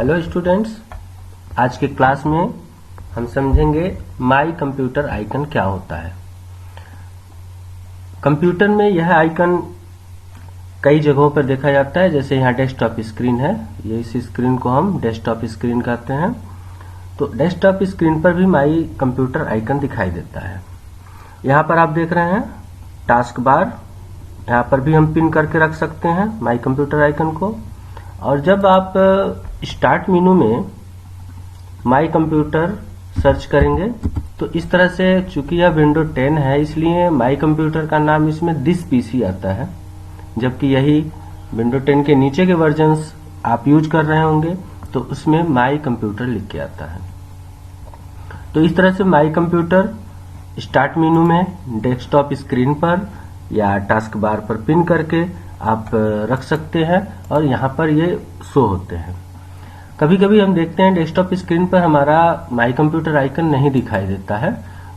Hello students, आज के class में हम समझेंगे माई कंप्यूटर आइकन क्या होता है। कंप्यूटर में यह आइकन कई जगहों पर देखा जाता है। जैसे यहाँ डेस्कटॉप स्क्रीन है, ये इस स्क्रीन को हम डेस्कटॉप स्क्रीन कहते हैं। तो डेस्कटॉप स्क्रीन पर भी माई कंप्यूटर आइकन दिखाई देता है। यहाँ पर आप देख रहे हैं टास्क बार, यहाँ पर भी हम पिन करके रख सकते हैं माई कंप्यूटर आइकन को। और जब आप स्टार्ट मेनू में माई कंप्यूटर सर्च करेंगे तो इस तरह से, चूंकि यह विंडो 10 है इसलिए माई कंप्यूटर का नाम इसमें दिस पीसी आता है, जबकि यही विंडो 10 के नीचे के वर्जन्स आप यूज कर रहे होंगे तो उसमें माई कंप्यूटर लिख के आता है। तो इस तरह से माई कंप्यूटर स्टार्ट मेनू में डेस्कटॉप स्क्रीन पर या टास्क बार पर पिन करके आप रख सकते हैं और यहाँ पर ये शो होते हैं। कभी कभी हम देखते हैं डेस्कटॉप स्क्रीन पर हमारा माई कंप्यूटर आइकन नहीं दिखाई देता है,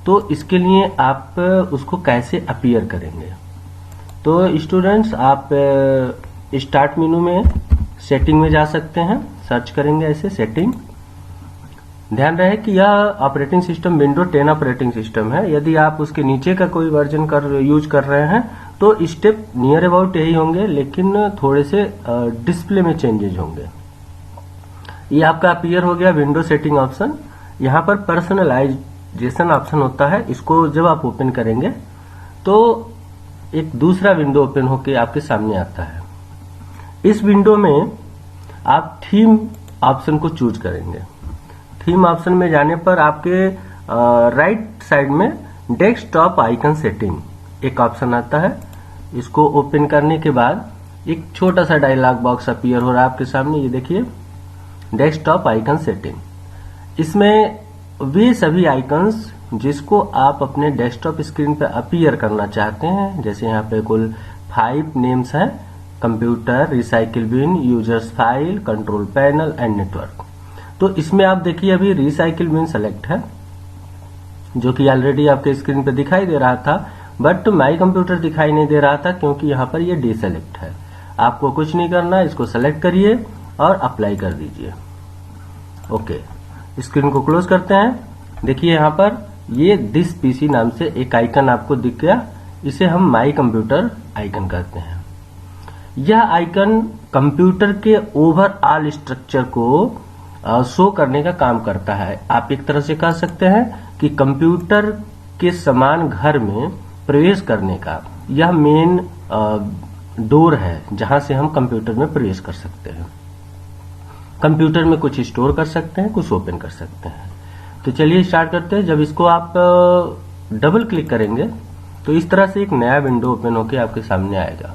तो इसके लिए आप उसको कैसे अपीयर करेंगे। तो स्टूडेंट्स, आप स्टार्ट मेनू में सेटिंग में जा सकते हैं, सर्च करेंगे ऐसे सेटिंग। ध्यान रहे कि यह operating system window 10 operating system है। यदि आप उसके नीचे का कोई वर्जन यूज कर रहे हैं तो स्टेप नियर अबाउट यही होंगे, लेकिन थोड़े से डिस्प्ले में चेंजेज होंगे। ये आपका अपीयर हो गया विंडो सेटिंग ऑप्शन। यहाँ पर पर्सनलाइजेशन ऑप्शन होता है, इसको जब आप ओपन करेंगे तो एक दूसरा विंडो ओपन होकर आपके सामने आता है। इस विंडो में आप थीम ऑप्शन को चूज करेंगे। थीम ऑप्शन में जाने पर आपके राइट साइड में डेस्कटॉप आइकन सेटिंग एक ऑप्शन आता है। इसको ओपन करने के बाद एक छोटा सा डायलॉग बॉक्स अपीयर हो रहा है आपके सामने, ये देखिए डेस्कटॉप आइकन सेटिंग। इसमें वे सभी आइकन्स जिसको आप अपने डेस्कटॉप स्क्रीन पर अपीयर करना चाहते हैं, जैसे यहाँ पे कुल 5 नेम्स हैं: computer, recycle bin, users file, control panel and network. तो इसमें आप देखिए अभी रिसाइकिल बिन सेलेक्ट है, जो कि ऑलरेडी आपके स्क्रीन पे दिखाई दे रहा था, बट माई कंप्यूटर दिखाई नहीं दे रहा था क्योंकि यहाँ पर ये डीसेलेक्ट है। आपको कुछ नहीं करना, इसको सेलेक्ट करिए और अप्लाई कर दीजिए। ओके, स्क्रीन को क्लोज करते हैं। देखिए यहाँ पर ये दिस पीसी नाम से एक आइकन आपको दिख गया, इसे हम माई कंप्यूटर आइकन कहते हैं। यह आइकन कंप्यूटर के ओवरऑल स्ट्रक्चर को शो करने का काम करता है। आप एक तरह से कह सकते हैं कि कंप्यूटर के समान घर में प्रवेश करने का यह मेन डोर है, जहां से हम कंप्यूटर में प्रवेश कर सकते हैं। कंप्यूटर में कुछ स्टोर कर सकते हैं, कुछ ओपन कर सकते हैं। तो चलिए स्टार्ट करते हैं। जब इसको आप डबल क्लिक करेंगे तो इस तरह से एक नया विंडो ओपन होकर आपके सामने आएगा।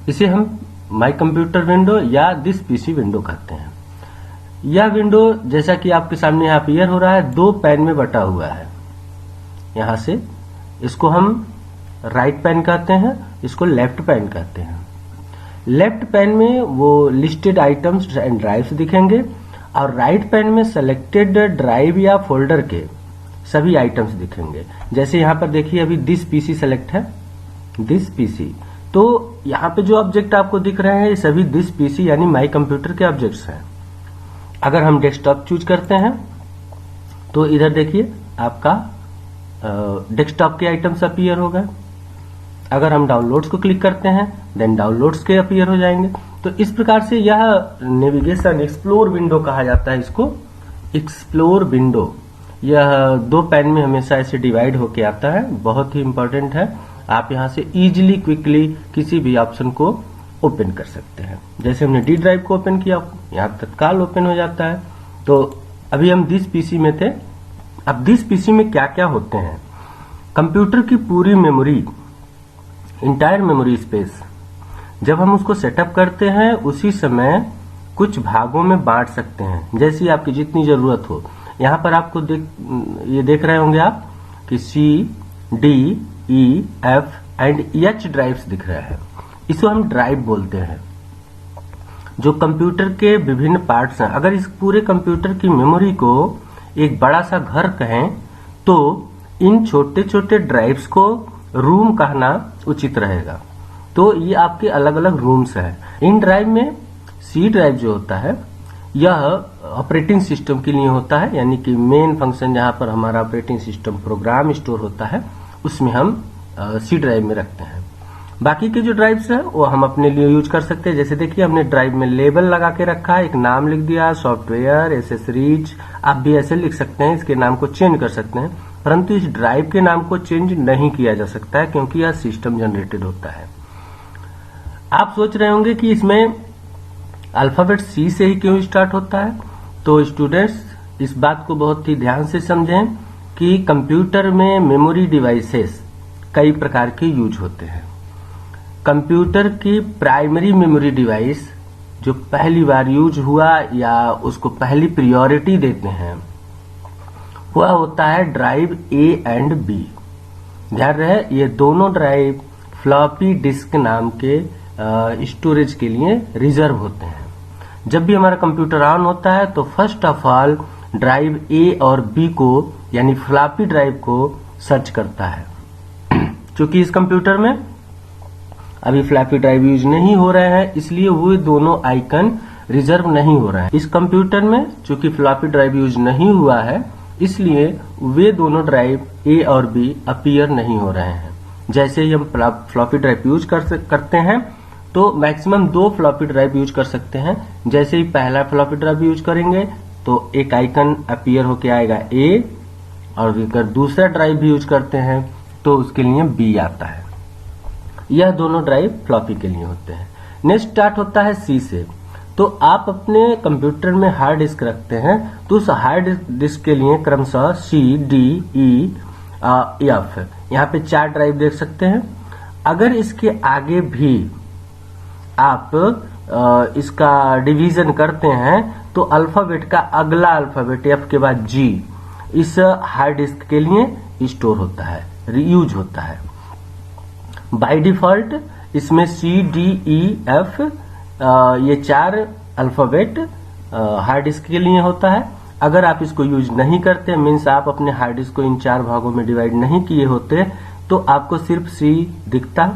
इसे हम माई कंप्यूटर विंडो या दिस पीसी विंडो कहते हैं। यह विंडो, जैसा कि आपके सामने यहाँ अपीयर हो रहा है, 2 पैन में बटा हुआ है। यहां से इसको हम राइट पैन कहते हैं, इसको लेफ्ट पैन कहते हैं। लेफ्ट पैन में वो लिस्टेड आइटम्स एंड ड्राइव्स दिखेंगे और राइट पैन में सेलेक्टेड ड्राइव या फोल्डर के सभी आइटम्स दिखेंगे। जैसे यहाँ पर देखिए अभी दिस पीसी सेलेक्ट है, दिस पीसी। तो यहाँ पे जो ऑब्जेक्ट आपको दिख रहे हैं ये सभी दिस पीसी यानी माई कंप्यूटर के ऑब्जेक्ट्स हैं। अगर हम डेस्कटॉप चूज करते हैं तो इधर देखिए आपका डेस्कटॉप के आइटम्स अपीयर हो गए। अगर हम डाउनलोड्स को क्लिक करते हैं देन डाउनलोड्स के अपीयर हो जाएंगे। तो इस प्रकार से यह नेविगेशन एक्सप्लोर विंडो कहा जाता है, इसको एक्सप्लोर विंडो। यह 2 पैन में हमेशा ऐसे डिवाइड होके आता है, बहुत ही इंपॉर्टेंट है। आप यहां से इजिली क्विकली किसी भी ऑप्शन को ओपन कर सकते हैं। जैसे हमने डी ड्राइव को ओपन किया, यहाँ तत्काल ओपन हो जाता है। तो अभी हम दिस पीसी में थे। अब दिस पीसी में क्या क्या होते हैं? कंप्यूटर की पूरी मेमोरी, इंटायर मेमोरी स्पेस, जब हम उसको सेटअप करते हैं उसी समय कुछ भागों में बांट सकते हैं, जैसी आपकी जितनी जरूरत हो। यहाँ पर आपको ये देख रहे होंगे आप कि C, D, E, F and H drives दिख रहे हैं। इसको हम ड्राइव बोलते हैं, जो कंप्यूटर के विभिन्न पार्ट्स हैं। अगर इस पूरे कंप्यूटर की मेमोरी को एक बड़ा सा घर कहें तो इन छोटे छोटे ड्राइव्स को रूम कहना उचित रहेगा। तो ये आपके अलग अलग रूम्स हैं। इन ड्राइव में सी ड्राइव जो होता है यह ऑपरेटिंग सिस्टम के लिए होता है, यानी कि मेन फंक्शन जहां पर हमारा ऑपरेटिंग सिस्टम प्रोग्राम स्टोर होता है उसमें हम सी ड्राइव में रखते हैं। बाकी के जो ड्राइव्स है वो हम अपने लिए यूज कर सकते हैं। जैसे देखिए हमने ड्राइव में लेबल लगा के रखा है, एक नाम लिख दिया, सॉफ्टवेयर, एसेसरीज, आप भी ऐसे लिख सकते हैं, इसके नाम को चेंज कर सकते हैं, परंतु इस ड्राइव के नाम को चेंज नहीं किया जा सकता है क्योंकि यह सिस्टम जनरेटेड होता है। आप सोच रहे होंगे कि इसमें अल्फाबेट सी से ही क्यों स्टार्ट होता है, तो स्टूडेंट्स इस बात को बहुत ही ध्यान से समझें कि कंप्यूटर में मेमोरी डिवाइसेस कई प्रकार के यूज होते हैं। कंप्यूटर की प्राइमरी मेमोरी डिवाइस जो पहली बार यूज हुआ या उसको पहली प्रायोरिटी देते हैं वह होता है ड्राइव ए एंड बी। ध्यान रहे ये दोनों ड्राइव फ्लॉपी डिस्क नाम के स्टोरेज के लिए रिजर्व होते हैं। जब भी हमारा कंप्यूटर ऑन होता है तो फर्स्ट ऑफ ऑल ड्राइव ए और बी को यानी फ्लॉपी ड्राइव को सर्च करता है। क्योंकि इस कंप्यूटर में अभी फ्लॉपी ड्राइव यूज नहीं हो रहे हैं इसलिए वो दोनों आइकन रिजर्व नहीं हो रहे हैं। इस कंप्यूटर में चूंकि फ्लॉपी ड्राइव यूज नहीं हुआ है इसलिए वे दोनों ड्राइव ए और बी अपीयर नहीं हो रहे हैं। जैसे ही हम फ्लॉपी ड्राइव यूज करते हैं तो मैक्सिमम 2 फ्लॉपी ड्राइव यूज कर सकते हैं। जैसे ही पहला फ्लॉपी ड्राइव यूज करेंगे तो एक आइकन अपीयर होके आएगा ए, और अगर दूसरा ड्राइव भी यूज करते हैं तो उसके लिए बी आता है। यह दोनों ड्राइव फ्लॉपी के लिए होते हैं। नेक्स्ट स्टार्ट होता है सी से। तो आप अपने कंप्यूटर में हार्ड डिस्क रखते हैं तो उस हार्ड डिस्क के लिए क्रमशः सी, डी, ई, एफ, यहाँ पे 4 ड्राइव देख सकते हैं। अगर इसके आगे भी आप इसका डिवीजन करते हैं तो अल्फाबेट का अगला अल्फाबेट एफ के बाद जी इस हार्ड डिस्क के लिए स्टोर होता है, रीयूज होता है। बाय डिफॉल्ट इसमें सी, डी, ई, एफ ये 4 अल्फाबेट हार्ड डिस्क के लिए होता है। अगर आप इसको यूज नहीं करते मीन्स आप अपने हार्ड डिस्क को इन 4 भागों में डिवाइड नहीं किए होते तो आपको सिर्फ सी दिखता,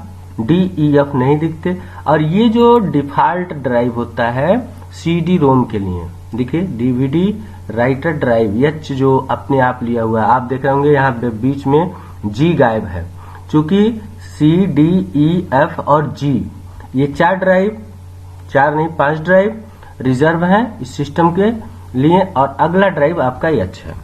डी, ई, एफ नहीं दिखते। और ये जो डिफॉल्ट ड्राइव होता है CD रोम के लिए, देखिए DVD राइटर ड्राइव एच जो अपने आप लिया हुआ है, आप देख रहे होंगे यहाँ बीच में जी गायब है। चूंकि C, D, E, F और G ये 4 ड्राइव, 4 नहीं 5 ड्राइव रिजर्व है इस सिस्टम के लिए, और अगला ड्राइव आपका H है।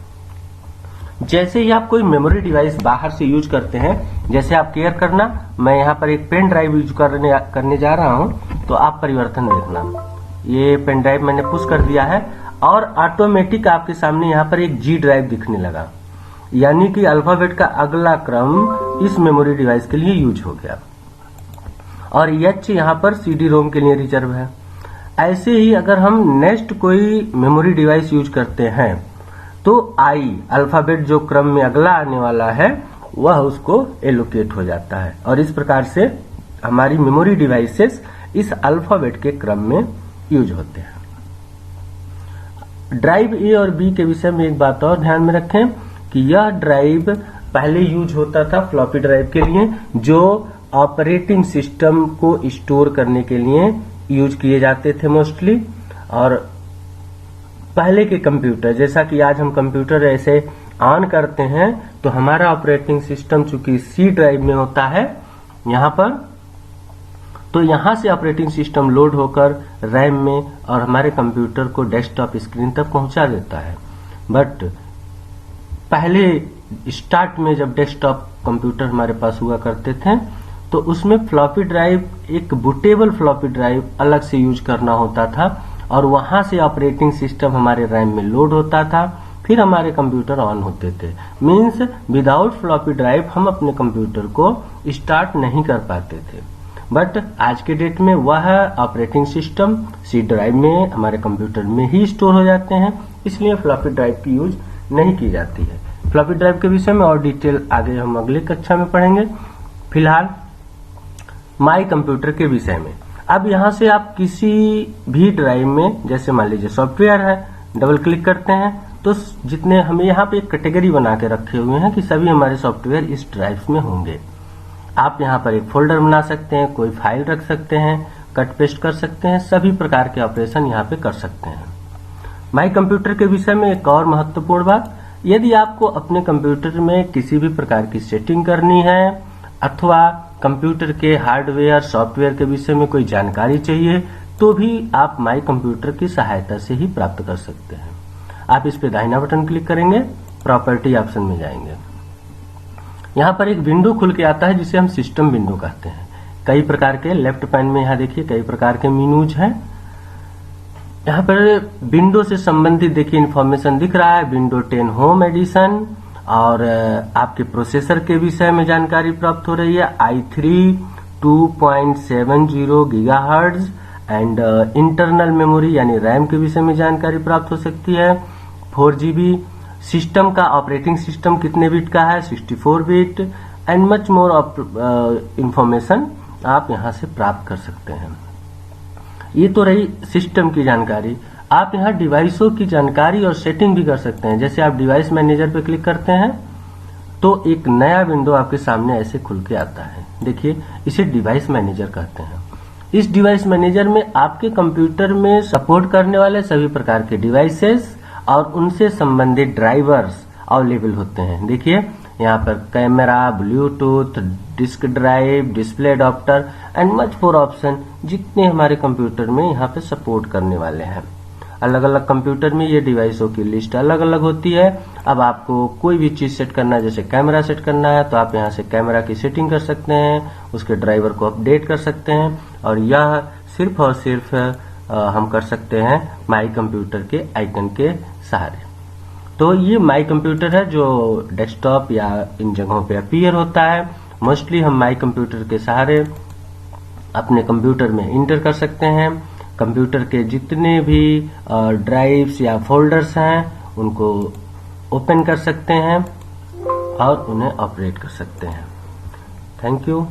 जैसे ही आप कोई मेमोरी डिवाइस बाहर से यूज करते हैं, जैसे आप केयर करना, मैं यहाँ पर एक पेन ड्राइव यूज करने जा रहा हूँ तो आप परिवर्तन देखना। ये पेन ड्राइव मैंने पुश कर दिया है और ऑटोमेटिक आपके सामने यहाँ पर एक जी ड्राइव दिखने लगा, यानी कि अल्फाबेट का अगला क्रम इस मेमोरी डिवाइस के लिए यूज हो गया, और एच यहाँ पर CD रोम के लिए रिजर्व है। ऐसे ही अगर हम नेक्स्ट कोई मेमोरी डिवाइस यूज करते हैं तो आई अल्फाबेट जो क्रम में अगला आने वाला है वह उसको एलोकेट हो जाता है, और इस प्रकार से हमारी मेमोरी डिवाइसेस इस अल्फाबेट के क्रम में यूज होते हैं। ड्राइव ए और बी के विषय में एक बात और ध्यान में रखें कि यह ड्राइव पहले यूज होता था फ्लॉपी ड्राइव के लिए जो ऑपरेटिंग सिस्टम को स्टोर करने के लिए यूज किए जाते थे मोस्टली। और पहले के कंप्यूटर, जैसा कि आज हम कंप्यूटर ऐसे ऑन करते हैं तो हमारा ऑपरेटिंग सिस्टम चूंकि सी ड्राइव में होता है यहाँ पर, तो यहाँ से ऑपरेटिंग सिस्टम लोड होकर रैम में और हमारे कंप्यूटर को डेस्कटॉप स्क्रीन तक पहुंचा देता है। बट पहले स्टार्ट में जब डेस्कटॉप कंप्यूटर हमारे पास हुआ करते थे तो उसमें फ्लॉपी ड्राइव, एक बूटेबल फ्लॉपी ड्राइव अलग से यूज करना होता था, और वहां से ऑपरेटिंग सिस्टम हमारे रैम में लोड होता था, फिर हमारे कंप्यूटर ऑन होते थे। मीन्स विदाउट फ्लॉपी ड्राइव हम अपने कंप्यूटर को स्टार्ट नहीं कर पाते थे। बट आज के डेट में वह ऑपरेटिंग सिस्टम सी ड्राइव में हमारे कंप्यूटर में ही स्टोर हो जाते हैं, इसलिए फ्लॉपी ड्राइव की यूज नहीं की जाती है। फ्लॉपी ड्राइव के विषय में और डिटेल आगे हम अगले कक्षा में पढ़ेंगे। फिलहाल माई कंप्यूटर के विषय में, अब यहाँ से आप किसी भी ड्राइव में, जैसे मान लीजिए सॉफ्टवेयर है, डबल क्लिक करते हैं तो जितने हमें यहाँ पे एक कैटेगरी बना के रखे हुए हैं कि सभी हमारे सॉफ्टवेयर इस ड्राइव में होंगे। आप यहाँ पर एक फोल्डर बना सकते हैं, कोई फाइल रख सकते हैं, कट पेस्ट कर सकते हैं, सभी प्रकार के ऑपरेशन यहाँ पे कर सकते हैं। माई कंप्यूटर के विषय में एक और महत्वपूर्ण बात, यदि आपको अपने कंप्यूटर में किसी भी प्रकार की सेटिंग करनी है अथवा कंप्यूटर के हार्डवेयर सॉफ्टवेयर के विषय में कोई जानकारी चाहिए तो भी आप माई कंप्यूटर की सहायता से ही प्राप्त कर सकते हैं। आप इस पे दाहिना बटन क्लिक करेंगे, प्रॉपर्टी ऑप्शन में जाएंगे। यहाँ पर एक विंडो खुल के आता है जिसे हम सिस्टम विंडो कहते हैं। कई प्रकार के लेफ्ट पैन में यहाँ देखिए कई प्रकार के मेनूज हैं। यहाँ पर विंडो से संबंधित देखिए इन्फॉर्मेशन दिख रहा है, विंडो 10 होम एडिशन, और आपके प्रोसेसर के विषय में जानकारी प्राप्त हो रही है, i3 2.70 gigahertz and internal memory यानी रैम के विषय में जानकारी प्राप्त हो सकती है, 4GB, सिस्टम का ऑपरेटिंग सिस्टम कितने बिट का है, 64 bit, and much more information आप यहाँ से प्राप्त कर सकते हैं। ये तो रही सिस्टम की जानकारी। आप यहाँ डिवाइसों की जानकारी और सेटिंग भी कर सकते हैं। जैसे आप डिवाइस मैनेजर पे क्लिक करते हैं तो एक नया विंडो आपके सामने ऐसे खुल के आता है। देखिए इसे डिवाइस मैनेजर कहते हैं। इस डिवाइस मैनेजर में आपके कंप्यूटर में सपोर्ट करने वाले सभी प्रकार के डिवाइसेस और उनसे संबंधित ड्राइवर्स अवेलेबल होते हैं। देखिए यहाँ पर camera, Bluetooth, disk drive, display adopter and much more option जितने हमारे कंप्यूटर में यहाँ पे सपोर्ट करने वाले हैं। अलग अलग कंप्यूटर में ये डिवाइसों की लिस्ट अलग अलग होती है। अब आपको कोई भी चीज सेट करना है, जैसे कैमरा सेट करना है तो आप यहाँ से कैमरा की सेटिंग कर सकते हैं, उसके ड्राइवर को अपडेट कर सकते हैं, और यह सिर्फ और सिर्फ हम कर सकते हैं माई कंप्यूटर के आइकन के सहारे। तो ये माई कंप्यूटर है जो डेस्कटॉप या इन जगहों पे अपीयर होता है। मोस्टली हम माई कंप्यूटर के सहारे अपने कंप्यूटर में इंटर कर सकते हैं। कंप्यूटर के जितने भी ड्राइव्स या फोल्डर्स हैं उनको ओपन कर सकते हैं और उन्हें ऑपरेट कर सकते हैं। Thank you.